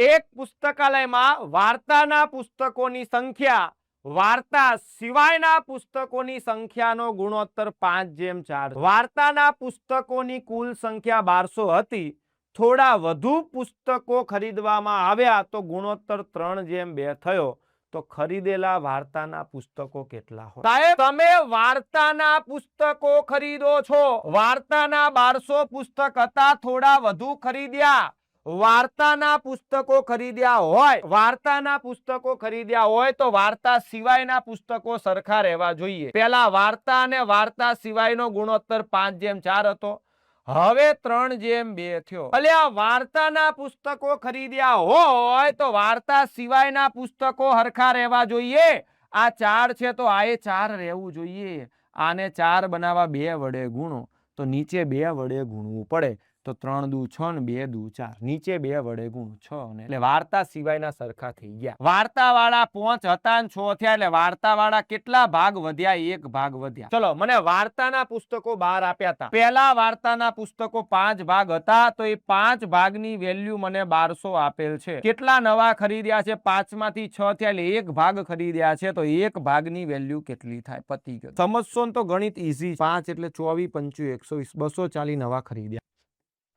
એક પુસ્તકાલયમાં વાર્તાના પુસ્તકોની સંખ્યા વાર્તા સિવાયના પુસ્તકોની સંખ્યાનો ગુણોત્તર 5:4. વાર્તાના પુસ્તકોની કુલ સંખ્યા 1200 હતી. થોડા વધુ પુસ્તકો ખરીદવામાં આવ્યા તો ગુણોત્તર 3:2 થયો. તો ખરીદેલા વાર્તાના પુસ્તકો કેટલા હોય? સાહેબ, તમે વાર્તાના પુસ્તકો ખરીદો છો. વાર્તાના 1200 પુસ્તક હતા, થોડા વધુ ખરીદ્યા. વાર્તાના પુસ્તકો ખરીદ્યા હોય તો વાર્તા સિવાયના પુસ્તકો સરખા રહેવા જોઈએ. પેલા વાર્તા અને વાર્તા સિવાયનો ગુણોત્તર 5:4 હતો. હવે 3:2 થયો. અલ્યા, વાર્તાના પુસ્તકો ખરીદ્યા હોય તો વાર્તા સિવાયના પુસ્તકો હરખા રહેવા જોઈએ. આ 4 છે તો આ 4 રહેવું જોઈએ. આને 4 બનાવવા 2 વડે ગુણો તો નીચે 2 વડે ગુણવું પડે. તો 3 દુ 6 ને 2 દુ 4. નીચે 2 વડે ગુણ 6 ને એટલે વાર્તા સિવાયના સરખા થઈ ગયા. વાર્તા વાળા 5 હતા ને 6 થયા એટલે વાર્તા વાળા કેટલા ભાગ વધ્યા? 1 ભાગ વધ્યા. ચલો, મને વાર્તાના પુસ્તકો 12 આપ્યા હતા. પહેલા વાર્તાના પુસ્તકો 5 ભાગ હતા તો એ 5 ભાગની વેલ્યુ મને 1200 આપેલ છે. કેટલા નવા ખરીદ્યા છે? 5 માંથી 6 થયા એટલે 1 ભાગ ખરીદ્યા છે તો 1 ભાગની વેલ્યુ કેટલી થાય? પતી ગયો. સમજશો ને તો ગણિત ઈઝી. 5 એટલે 24, 25, 120, 240 નવા ખરીદ્યા.